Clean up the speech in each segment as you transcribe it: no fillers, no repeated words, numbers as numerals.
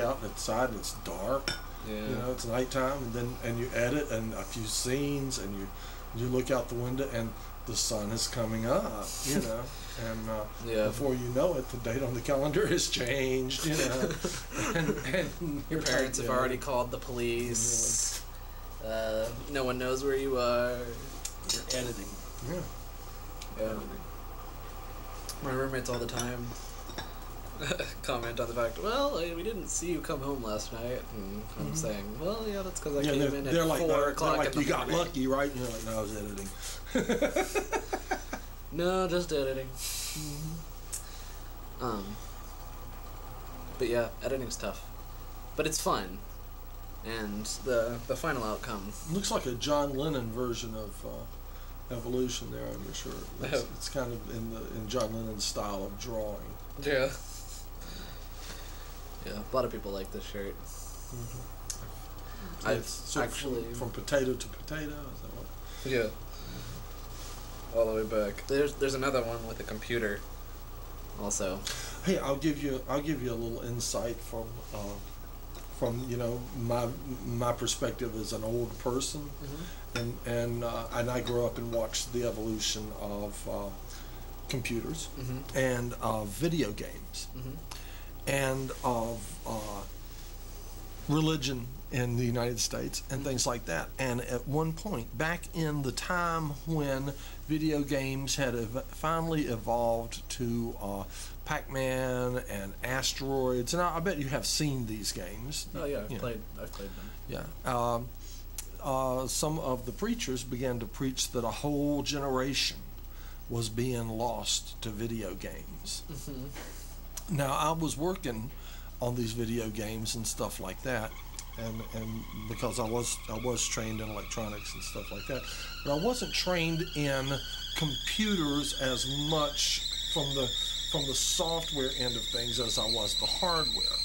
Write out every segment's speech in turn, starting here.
out outside and it's dark. Yeah. You know, it's nighttime, and you edit and a few scenes, and you look out the window and the sun is coming up. You know, and before you know it, the date on the calendar has changed. You know, and your parents have already called the police. No one knows where you are. You're editing. Yeah. My roommates all the time comment on the fact, well, we didn't see you come home last night, and I'm saying, well, yeah, that's because I came in at 4 o'clock. They're like, you got lucky, right? And you're like, no, I was editing. No, just editing. But yeah, editing's tough, but it's fun, and the final outcome looks like a John Lennon version of Evolution there on your shirt. It's kind of in John Lennon's style of drawing. Yeah. Yeah, a lot of people like this shirt. I've actually from potato to potato. Is that what? Yeah. All the way back. There's another one with a computer. Also. Hey, I'll give you a little insight from you know my perspective as an old person, and I grew up and watched the evolution of computers and video games. And of religion in the United States and things like that. And at one point, back in the time when video games had finally evolved to Pac-Man and Asteroids, and I bet you have seen these games. Oh yeah, I've played them. Yeah. Some of the preachers began to preach that a whole generation was being lost to video games. Now, I was working on these video games and stuff like that, and because I was trained in electronics and stuff like that, but I wasn't trained in computers as much from the software end of things as I was the hardware.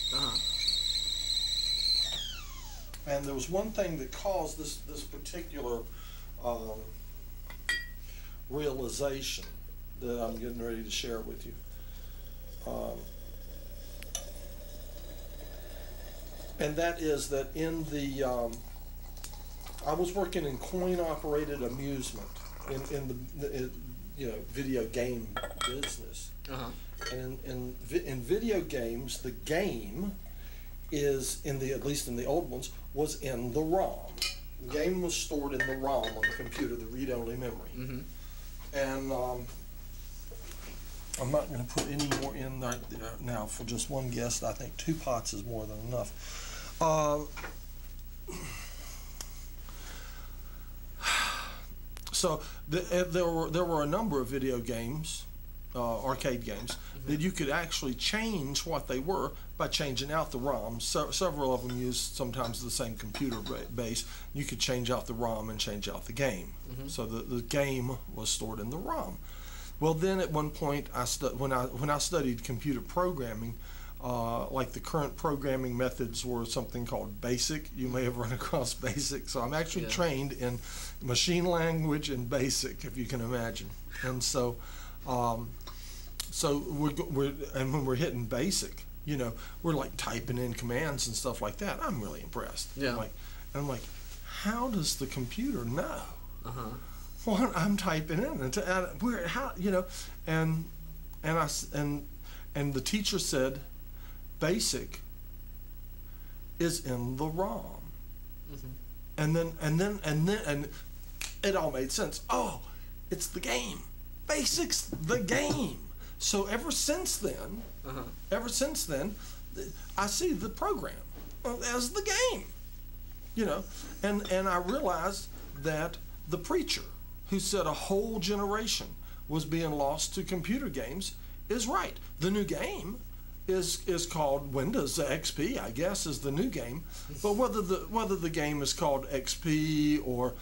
And there was one thing that caused this particular realization that I'm getting ready to share with you. And that is that in the I was working in coin-operated amusement in the video game business. And in video games, the game is at least in the old ones, was in the ROM. The game was stored in the ROM on the computer, the read-only memory. And I'm not going to put any more in there now for just one guest. I think 2 pots is more than enough. So there were a number of video games, arcade games, that you could actually change what they were by changing out the ROM. Several of them used sometimes the same computer base. You could change out the ROM and change out the game. So the game was stored in the ROM. Well, then at one point, when I studied computer programming, like the current programming methods were something called BASIC. You may have run across BASIC. So I'm actually trained in machine language and BASIC, if you can imagine. And so when we're hitting BASIC, we're like typing in commands and stuff like that. I'm really impressed. Yeah. I'm like, how does the computer know what I'm typing in? And the teacher said, BASIC is in the ROM. And then it all made sense. Oh, it's the game. BASIC's the game. So ever since then, I see the program as the game. And I realized that the preacher who said a whole generation was being lost to computer games is right. The new game is called Windows XP, I guess, is the new game. But whether the game is called XP or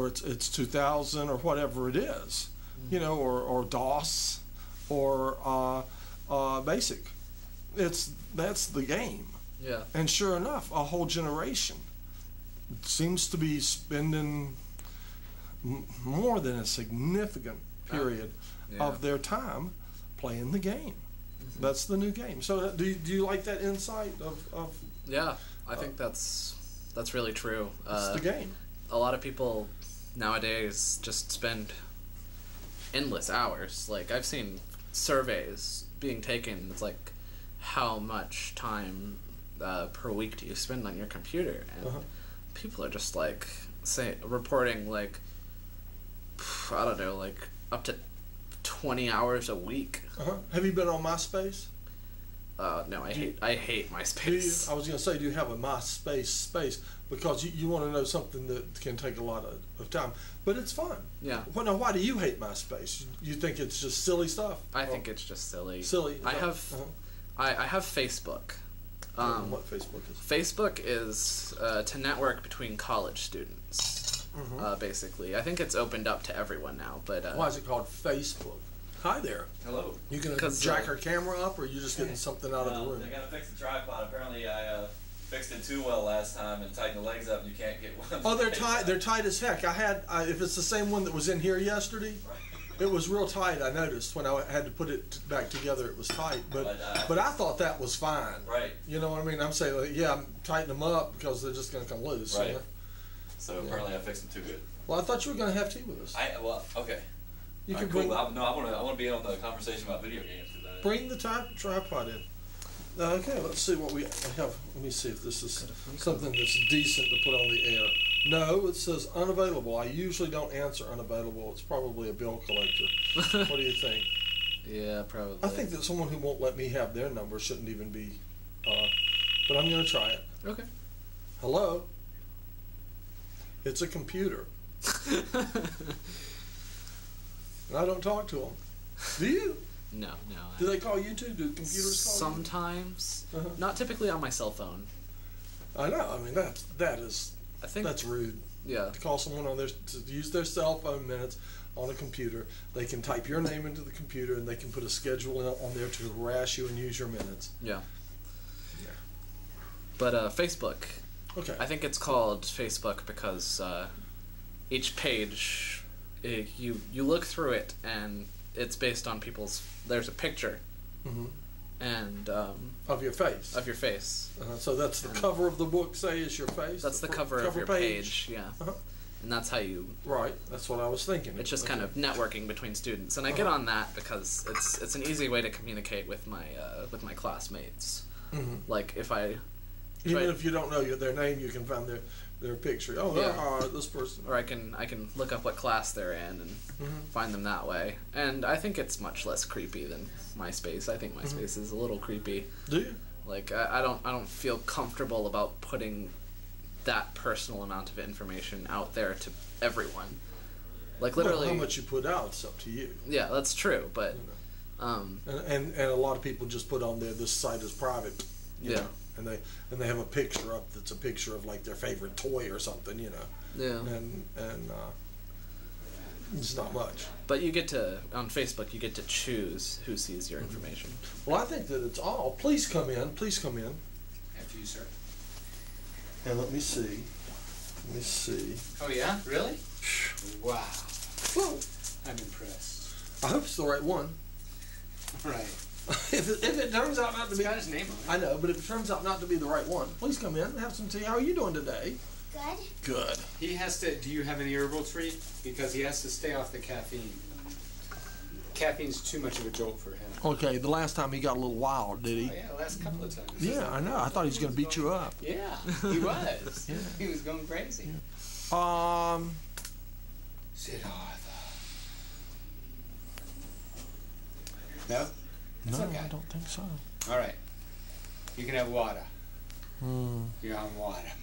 it's 2000 or whatever it is, or DOS or BASIC, that's the game. Yeah. And sure enough, a whole generation seems to be spending more than a significant period of their time playing the game. That's the new game. So do you like that insight of Yeah, I think that's really true. It's the game. A lot of people nowadays just spend endless hours. Like, I've seen surveys being taken. It's like, how much time per week do you spend on your computer? And people are just like reporting like, I don't know, like up to 20 hours a week. Have you been on MySpace? No, I hate MySpace. I was going to say, do you have a MySpace space? Because you want to know something that can take a lot of time. But it's fun. Yeah. Well, now, why do you hate MySpace? You think it's just silly stuff? I think it's just silly. Silly? I have Facebook. What Facebook is? Facebook is to network between college students, basically. I think it's opened up to everyone now. But why is it called Facebook? Hi there. Hello. You gonna jack our camera up, or are you just getting something out of the room? I gotta fix the tripod. Apparently, I fixed it too well last time and tightened the legs up, and you can't get one. Oh, they're tight. They're tight as heck. If it's the same one that was in here yesterday, it was real tight. I noticed when I had to put it back together, it was tight. But I thought that was fine. Right. You know what I mean? I'm saying, like, yeah, I'm tightening them up because they're just gonna come loose. Right. You know? So apparently, I fixed them too good. Well, I thought you were gonna have tea with us. Okay. You can cool. bring. I want to be on the conversation about video games today. Bring the tripod in. Okay, let's see what we have. Let me see if this is something that's decent to put on the air. No, it says unavailable. I usually don't answer unavailable. It's probably a bill collector. What do you think? Yeah, probably. I think that someone who won't let me have their number shouldn't even be. But I'm going to try it. Okay. Hello? It's a computer. And I don't talk to them. Do you? No. Do they call you too? Do computers call you? Sometimes. Not typically on my cell phone. I know. I mean, that's rude. Yeah. To call someone to use their cell phone minutes on a computer. They can type your name into the computer and they can put a schedule on there to harass you and use your minutes. Yeah. But Facebook. Okay. I think it's called Facebook because each page, you look through it and it's based on there's a picture. And of your face. Of your face. So that's the cover of the book. Say is your face. That's the cover of your page. Yeah. And that's how you. Right. That's what I was thinking. It's just kind of networking between students, and I get on that because it's an easy way to communicate with my classmates. Like if if you don't know their name, you can find their picture. Oh, this person. Or I can look up what class they're in and find them that way. And I think it's much less creepy than MySpace. I think MySpace is a little creepy. Do you? Like I don't feel comfortable about putting that personal amount of information out there to everyone. Like literally, how much you put out, it's up to you. Yeah, that's true. But and a lot of people just put on there, this site is private. You know? And they have a picture up that's a picture of like their favorite toy or something, you know. Yeah. And it's not much. But on Facebook you get to choose who sees your information. Well, I think that it's all. Please come in. Please come in. After you, sir. And let me see. Oh yeah? Really? Wow. Well, I'm impressed. I hope it's the right one. Right. If it turns out not to be, it's got his name on it. I know, but if it turns out not to be the right one, please come in and have some tea. How are you doing today? Good. He has to. Do you have any herbal treat? Because he has to stay off the caffeine. Caffeine's too much of a jolt for him. Okay, the last time he got a little wild, did he? Oh, yeah, the last couple of times. Yeah, I know. I thought he was going to beat you up. Yeah, he was. Yeah. He was going crazy. Yeah. Siddhartha. No? It's no, okay. I don't think so. All right. You can have water. You're on water, man.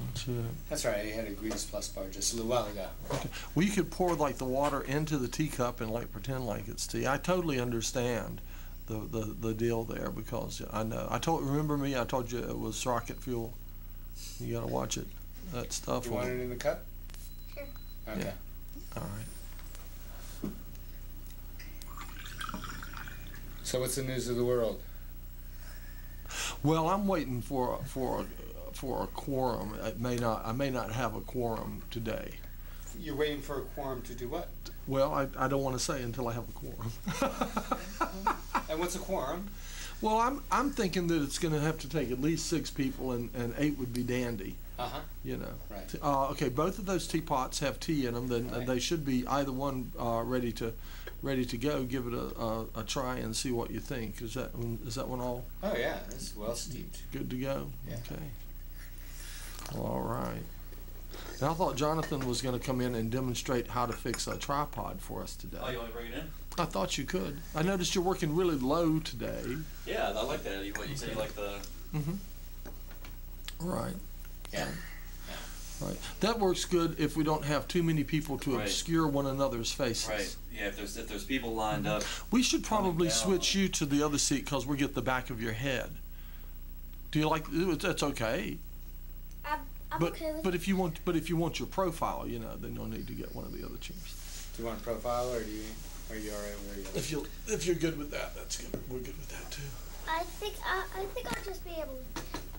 That's it. That's right. I had a Greens Plus bar just a little while ago. Okay. Well, you could pour like the water into the teacup and like pretend like it's tea. I totally understand the deal there because I know. Remember me? I told you it was rocket fuel. You got to watch it. That stuff. You want it in the cup? Sure. Okay. Yeah. All right. So what's the news of the world? Well, I'm waiting for a quorum. I may not have a quorum today. You're waiting for a quorum to do what? Well, I don't want to say until I have a quorum. And what's a quorum? Well, I'm thinking that it's going to have to take at least 6 people, and 8 would be dandy. You know. Right. Okay, both of those teapots have tea in them. Then Right. they should be either one ready to go. Give it a try and see what you think. Is that one all Oh yeah, it's well steeped. good to go? Yeah. Okay. All right. Now, I thought Jonathan was going to come in and demonstrate how to fix a tripod for us today. Oh, you want me to bring it in? I thought you could. I noticed you're working really low today. Yeah, I like that. You said you like the. Right. Yeah. Right. That works good if we don't have too many people to Right. obscure one another's faces. Right. Yeah. If there's people lined up. We should probably down. switch you to the other seat because we get the back of your head. Do you like? That's okay. I'm But okay with but if you want your profile, you know, then you'll need to get one of the other chairs. Do you want a profile, or are you alright with where you If you're good with that, that's good. We're good with that too. I think I'll just be able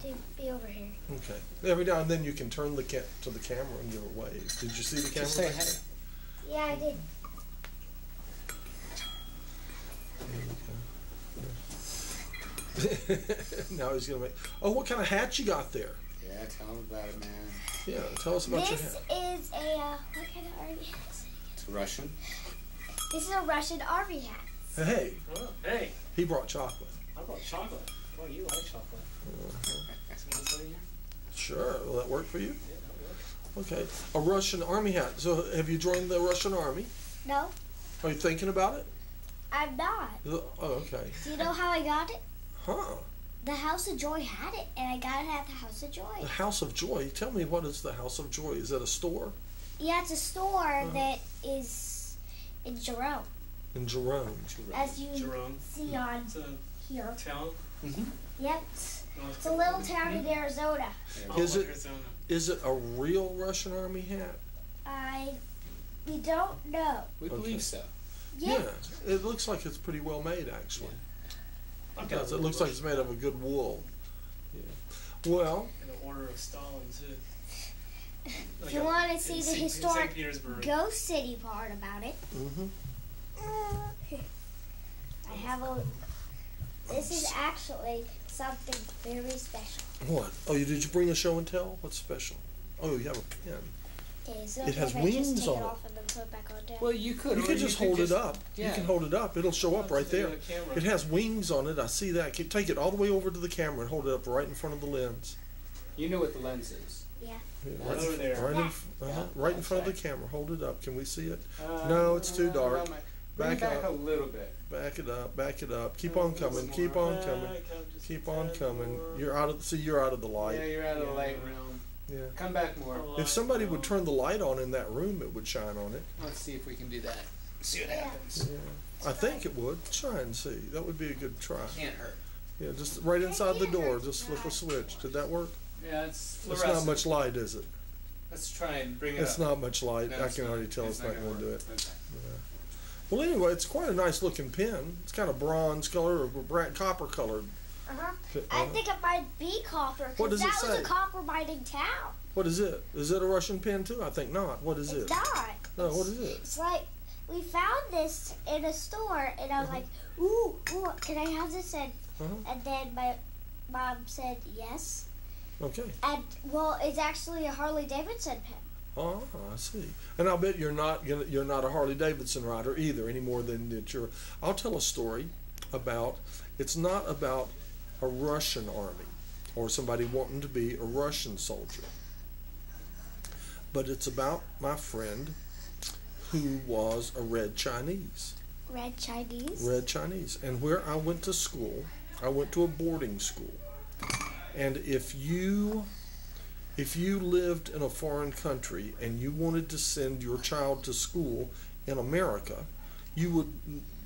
to be over here. Okay. Every now and then you can turn to the camera and give a wave. Did you see the camera? Just say back hey. Yeah, I did. there? Now he's gonna make. Oh, what kind of hat you got there? Yeah, tell them about it, man. Yeah, tell us about your This hat. is a what kind of army hat is it? It's Russian. This is a Russian army hat. Hey, Oh, hey, he brought chocolate. I brought chocolate. Well, you like chocolate. Some of this in here? Sure. Will that work for you? Yeah, that works. Okay. A Russian army hat. So, have you joined the Russian army? No, Are you thinking about it? I'm not. Oh, okay. Do you know how I got it? Huh. The House of Joy had it, and I got it at the House of Joy. The House of Joy. Tell me, what is the House of Joy? Is that a store Yeah, it's a store that is in Jerome, in Jerome? as you Jerome. see on It's a here. town. Yep, it's a little town in Arizona. Oh, Is it- Arizona. Is it a real Russian army hat? We don't know. We Okay. believe so. Yeah, It looks like it's pretty well made, actually. I've It got does. a It looks like it's made of a good wool. Yeah. Well, in the order of Stalin too. if you want to see in the St. historic Petersburg. Ghost City part about it, I have a. This is actually something very special. what? Oh, did you bring a show and tell? What's special? Oh, you have a pen. Okay, so It has if I wings just take on it it. off and then put it back on down. Well, you could. You or can just hold it up. Yeah. You can hold it up. It'll show up right there. The camera. It has wings on it. I see that. Take it all the way over to the camera and hold it up right in front of the lens. You know what the lens is. Yeah. Yeah, Right over there. Right Yeah, right in that's front of right. the camera. Hold it up. Can we see it? No, it's too dark. Bring Back it back up. a little bit. Back it up. Back it up. Keep on coming. Keep on coming. Keep on coming. You're out of. See, you're out of the Yeah, light. you're out of the light realm. Yeah. Come back more. If somebody would turn the light on in that room, it would shine on it. Let's see if we can do that. See what Yeah. happens. Yeah. I think it would. Try and see. That would be a good try. Can't hurt. Yeah, just right inside the door. Just flip a switch. Did that work? Yeah, it's It's fluorescent. not much light, is it? Let's try and bring it It's up. not much light. No, I it's can already tell it's not gonna going to do work. it. Okay. Well, anyway, it's quite a nice looking pen. It's kind of bronze color or copper colored. I think it might be copper What because does it that was say? a copper mining town. What is it? Is it a Russian pen too? I think not. What is It's it? not. No, what is it? It's like we found this in a store, and I was like, "Ooh, can I have this?" And then my mom said yes. Okay. And well, it's actually a Harley Davidson pen. Oh, I see. And I'll bet you're not a Harley Davidson rider either, any more than that you're. I'll tell a story about. It's not about a Russian army or somebody wanting to be a Russian soldier, but it's about my friend who was a Red Chinese. Red Chinese. Red Chinese. And where I went to school, I went to a boarding school. And if you lived in a foreign country and you wanted to send your child to school in America, you would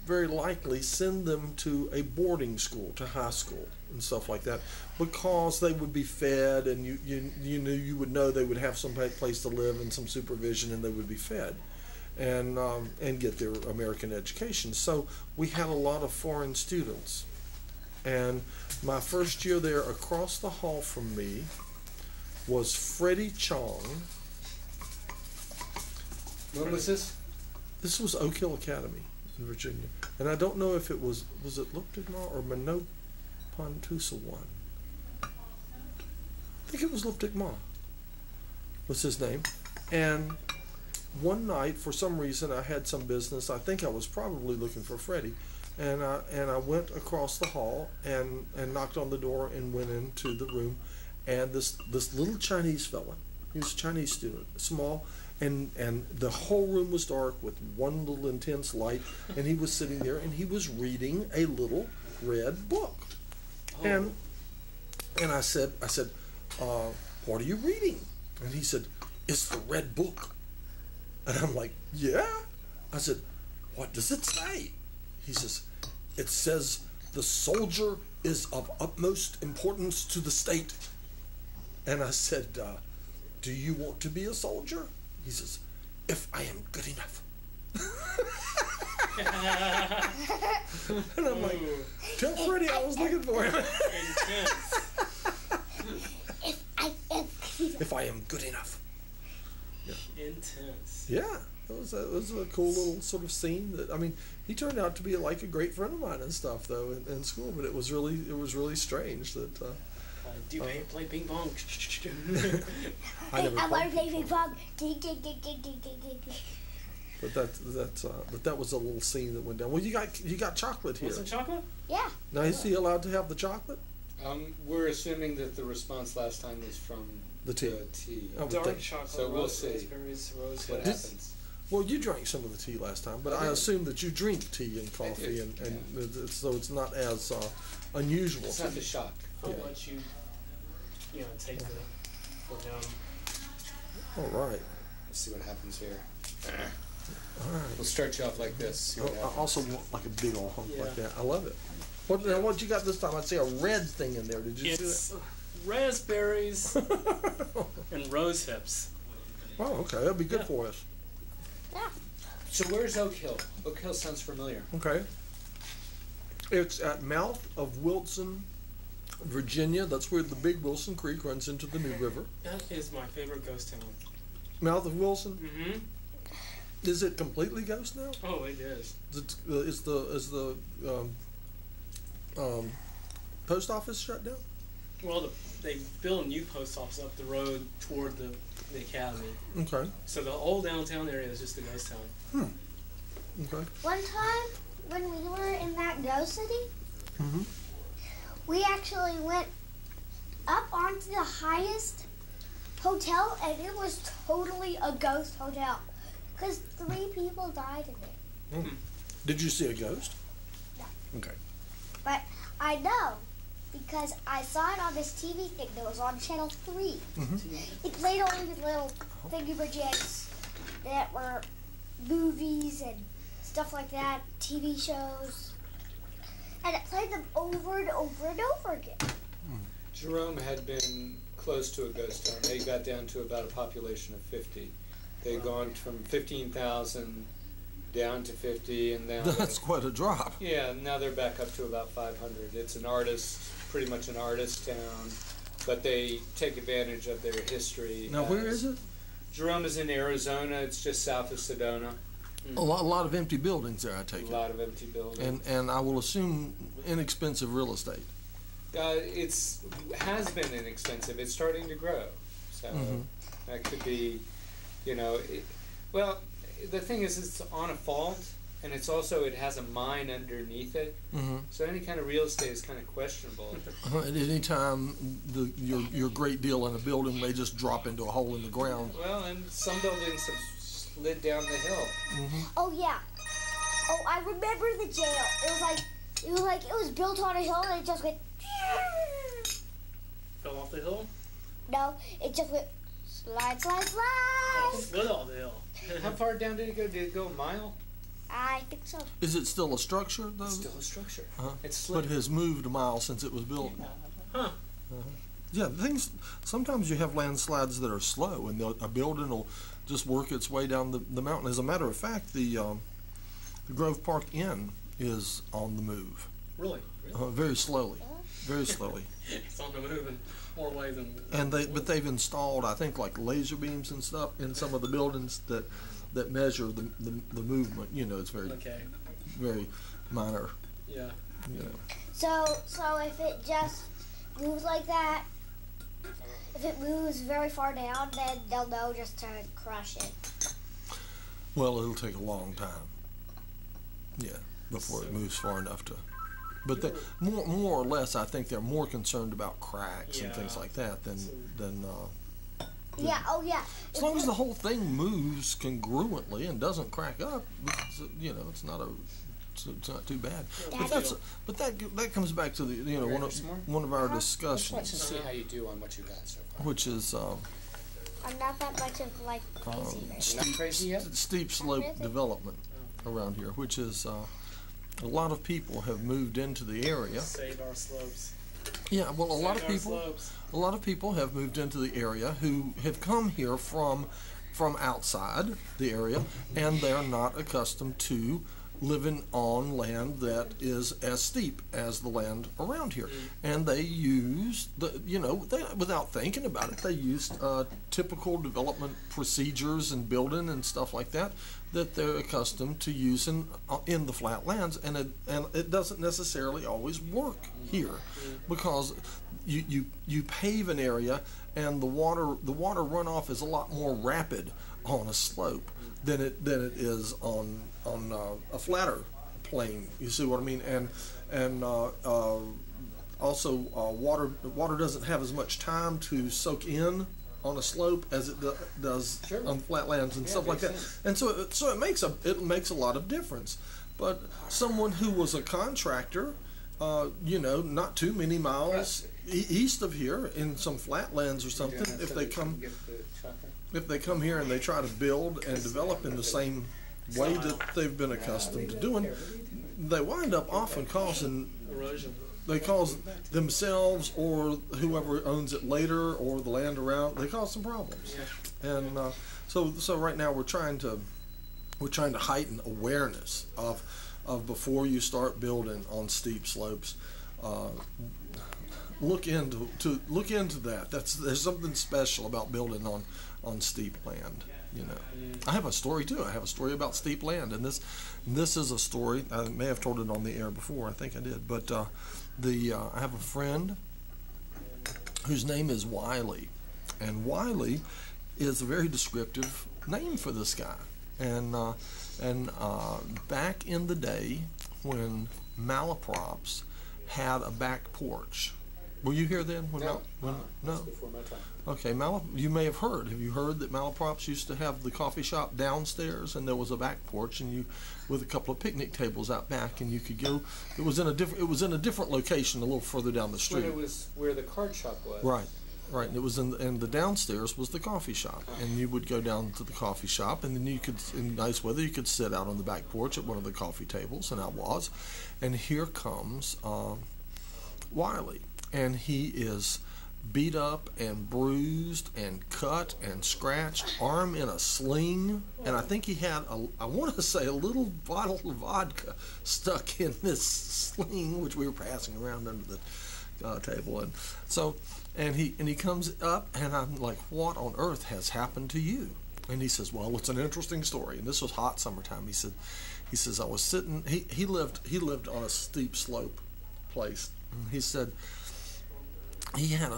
very likely send them to a boarding school, to high school and stuff like that, because they would be fed and you would know they would have some place to live and some supervision, and they would be fed and get their American education. So we had a lot of foreign students. And my first year there, across the hall from me was Freddie Chong. When was this? This was Oak Hill Academy in Virginia. And I don't know if it was it Lupton or Minot? Pontusa one. I think it was Lipstick Ma was his name. And one night, for some reason, I had some business. I think I was probably looking for Freddie. And I went across the hall and knocked on the door and went into the room. And this little Chinese fella, he was a Chinese student, small, and the whole room was dark with one little intense light. And he was sitting there and he was reading a little red book. Oh. And I said, what are you reading? And he said, it's the red book. And I'm like, yeah? I said, what does it say? He says, it says the soldier is of utmost importance to the state. And I said, do you want to be a soldier? He says, if I am good enough. And I'm like, tell Freddie I was looking for him. If I am good enough. Yeah. Intense. Yeah, it was a cool little sort of scene. That, I mean, he turned out to be like a great friend of mine and stuff though in school. But it was really strange that. Do you play ping pong? I want to play ping pong. But that was a little scene that went down. Well, you got chocolate here. Want some chocolate? Yeah. Now is he allowed to have the chocolate? We're assuming that the response last time was from the tea. Oh, dark chocolate. So we'll see raspberries, rose what happens. Well, you drank some of the tea last time, but I assume that you drink tea and coffee, and so it's not as unusual. It's not the shock. I'll let you take the down. All right. Let's see what happens here. All right. We'll start you off like this. See what I happens. also want like a big old hunk like that. I love it. What you got this time? I see a red thing in there. Did you see It's that? raspberries and rose hips. Oh, okay. That'd be good for us. Yeah. So where's Oak Hill? Oak Hill sounds familiar. Okay. It's at mouth of Wilson, Virginia. That's where the big Wilson Creek runs into the New River. That is my favorite ghost town. Mouth of Wilson. Mm-hmm. Is it completely ghost now? Oh, it is. Is the post office shut down? Well, they built a new post office up the road toward the academy. Okay. So the old downtown area is just a ghost town. Okay. One time when we were in that ghost city, Mm-hmm. we actually went up onto the highest hotel, and it was totally a ghost hotel because 3 people died in it. Did you see a ghost? No. Okay. But I know because I saw it on this TV thing that was on Channel 3. Mm-hmm. It played all these little thingy-majiggs that were movies and stuff like that, TV shows. And it played them over and over and over again. Jerome had been close to a ghost town. They got down to about a population of 50. They'd gone from 15,000 down to 50, and now That's quite a drop. yeah, now they're back up to about 500. It's pretty much an artist town, but they take advantage of their history. Now, where is it? Jerome is in Arizona. It's just south of Sedona. A lot of empty buildings there, I take A it. lot of empty buildings. And I will assume inexpensive real estate. It's has been inexpensive. It's starting to grow, so that could be, well, the thing is, it's on a fault, and it has a mine underneath it. Mm-hmm. So any kind of real estate is kind of questionable. At any time, your great deal in a building may just drop into a hole in the ground. Well, and some buildings have slid down the hill. Oh yeah. Oh, I remember the jail. It was built on a hill and it just went. Fell off the hill? No, it just went slide, slide, Oh, slide. slid off the hill. How far down did it go? Did it go a mile? I think so. Is it still a structure, though? It's still a structure. It's But slid. it has moved a mile since it was built. Huh. Yeah, sometimes you have landslides that are slow, and a building will just work its way down the mountain. As a matter of fact, the Grove Park Inn is on the move. Really? Very slowly. Very slowly. It's on the move in more ways than... But they've installed, I think, like laser beams and stuff in some of the buildings that measure the movement. It's very Okay. very minor. Yeah. So if it just moves like that, if it moves very far down, then they'll know just to crush it. Well, it'll take a long time. Yeah, before it moves far enough to. But they, more or less, I think they're more concerned about cracks and things like that than. Yeah. Oh yeah. As long as the whole thing moves congruently and doesn't crack up, it's not too bad. But that comes back to the one of our discussions. Let's watch and see how you do on what you got so far. Which is I'm not that much of crazy. Not crazy yet? steep slope development around here, which is a lot of people have moved into the area. Save our slopes. Yeah, well, a lot Save of people have moved into the area who have come here from outside the area, and they're not accustomed to living on land that is as steep as the land around here. And they use without thinking about it, they used typical development procedures and building and stuff like that they're accustomed to using in the flatlands, and it doesn't necessarily always work here, because you pave an area and the water runoff is a lot more rapid on a slope than it is on a flatter plane. You see what I mean? And also water doesn't have as much time to soak in on a slope as it does on flatlands and stuff like that. And so it makes a lot of difference. But someone who was a contractor, not too many miles east of here in some flatlands or something, if they come here and they try to build and develop in the same way that they've been accustomed to doing, they wind up often causing erosion. They cause themselves or whoever owns it later or the land around, they cause some problems. And so right now we're trying to heighten awareness of before you start building on steep slopes. Look into that. There's something special about building on steep land. I have a story too. I have a story about steep land, and this is a story. I may have told it on the air before. I think I did, but I have a friend whose name is Wiley, and Wiley is a very descriptive name for this guy. And back in the day when malaprops had a back porch. Were you here then? No. Before my time. Okay, you may have heard. Have you heard that malaprops used to have the coffee shop downstairs, and there was a back porch, and with a couple of picnic tables out back, and you could go. It was in a different location, a little further down the street. When it was where the card shop was. Right. And it was and the downstairs was the coffee shop, and you would go down to the coffee shop, and then you could, in nice weather, you could sit out on the back porch at one of the coffee tables, and I was, and here comes Wiley. And he is beat up and bruised and cut and scratched, arm in a sling, and I think he had I want to say a little bottle of vodka stuck in this sling, which we were passing around under the table. And he comes up, and I'm like, what on earth has happened to you? And he says, well, it's an interesting story. And this was hot summertime. He says I was sitting. He lived on a steep slope place. And he said. He had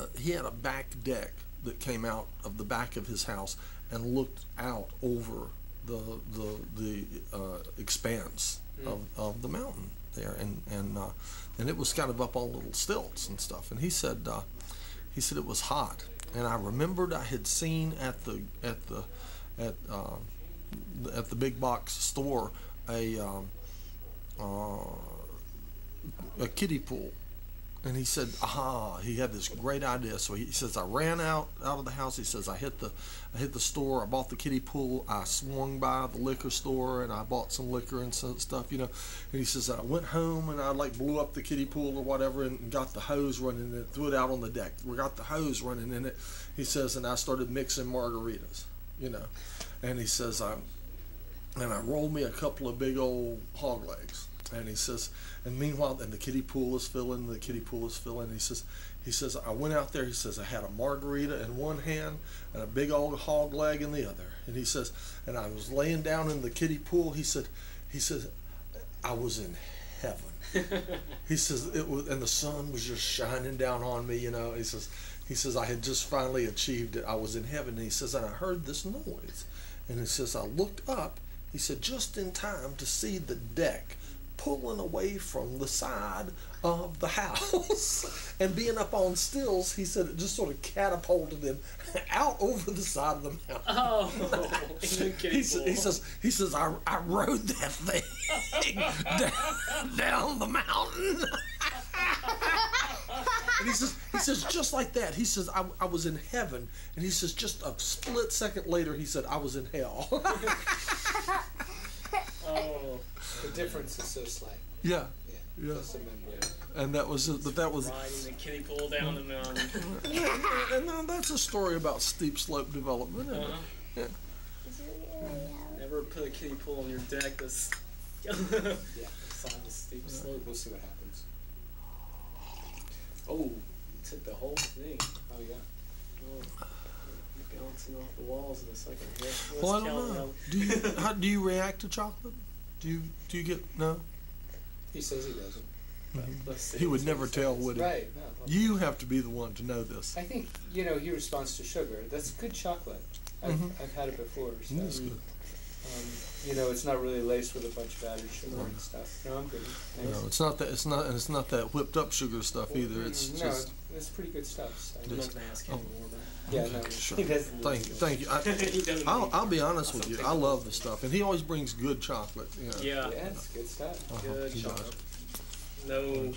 a back deck that came out of the back of his house and looked out over the expanse of the mountain there, and it was kind of up on little stilts and stuff. And he said it was hot, and I remembered I had seen at the big box store a kiddie pool. And he said, he had this great idea. So he says, I ran out of the house. He says, I hit the store. I bought the kiddie pool. I swung by the liquor store, and I bought some liquor and some stuff, And he says, I went home, and I blew up the kiddie pool or whatever, and got the hose running in it, threw it out on the deck. We got the hose running in it. He says, and I started mixing margaritas, And he says, I rolled me a couple of big old hog legs. And he says, and meanwhile, and the kiddie pool is filling. He says, I went out there. He says, I had a margarita in one hand and a big old hog leg in the other. And he says, and I was laying down in the kiddie pool. He said, I was in heaven. He says it was, and the sun was just shining down on me. You know, he says I had just finally achieved it. I was in heaven. And he says, and I heard this noise, and he says I looked up. He said just in time to see the deck pulling away from the side of the house and being up on stills. He said it just sort of catapulted him out over the side of the mountain. Oh, he says I rode that thing down the mountain. And he says just like that. He says I was in heaven, and he says just a split second later he said I was in hell. Oh, The difference is so slight. Yeah. Yeah. Yeah. Just remember. And that was riding the kiddie pool down the mountain. and that's a story about steep slope development. Isn't it? Uh-huh. Yeah. Never put a kiddie pool on your deck that's Yeah. beside the steep slope. We'll see what happens. Oh, took the whole thing. Oh yeah. Oh, bouncing off the walls in a second. Yeah, let's Well, I count don't it know. out. How do you react to chocolate? Do you get no? He says he doesn't. Let's see. He would never tell, would he? Right. No. You have to be the one to know this. I think he responds to sugar. That's good chocolate. I've had it before. So, That's good. It's not really laced with a bunch of added sugar and stuff. No, I'm good. No, it's not that. It's not that whipped up sugar stuff either. It's no, just. it's pretty good stuff. So. I'm not gonna ask anymore. Yeah, no. Sure. He doesn't. Thank you. He doesn't I'll be honest with you. I love the stuff, and he always brings good chocolate. You know. Yeah, Yeah, it's good stuff. good he does. chocolate. No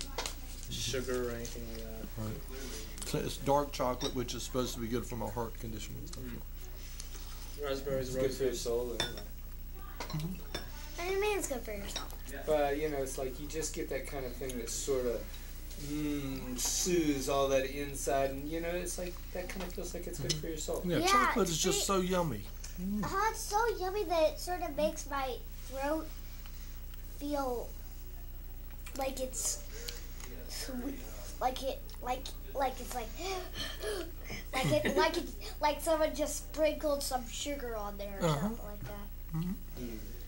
sugar or anything like that. Right. So it's dark chocolate, which is supposed to be good for my heart condition and stuff. Raspberries, It's good for your roses. soul. Anyway. I mean, it's good for yourself. But it's like you just get that kind of thing that sort of soothes all that inside, and it's like that kind of feels like it's good for your soul. Yeah, Yeah, chocolate is just see- so yummy. It's so yummy that it sort of makes my throat feel like it's sweet, like it's like someone just sprinkled some sugar on there or Uh-huh. something like that,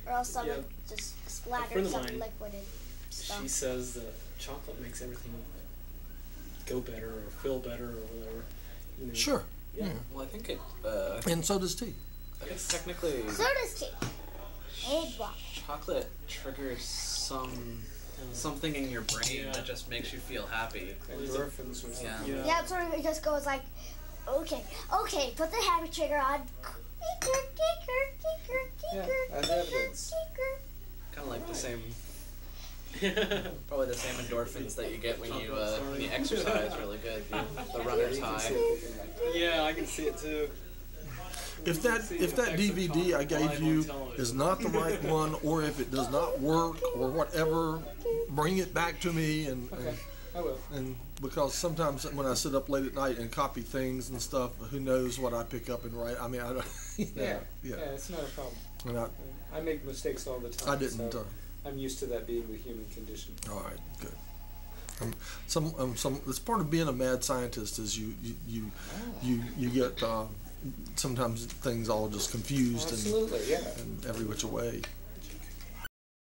or else someone Yeah. just friend splattered of some mine, liquid and stuff. She says that chocolate makes everything go better or feel better or whatever. You know. Sure. Yeah. Yeah. Well, I think it. And so does tea. I think technically So does tea. And water. chocolate triggers something in your brain Yeah. that just makes you feel happy. Endorphins or something. Yeah. Yeah. Yeah, it sort of just goes like, okay, put the happy trigger on. Yeah, that's evidence. Kind of like the same, probably the same endorphins that you get when you exercise really good. The runner's high. Yeah, I can see it too. If that DVD I gave you is not the right one, or if it does not work, or whatever, bring it back to me, and Okay, I will. and because sometimes when I sit up late at night and copy things and stuff, who knows what I pick up and write? I mean, I don't. Yeah, yeah. it's not a problem. And I make mistakes all the time. I didn't. So I'm used to that being the human condition. All right, good. It's part of being a mad scientist is you get sometimes things all just confused Absolutely, yeah. and every which way.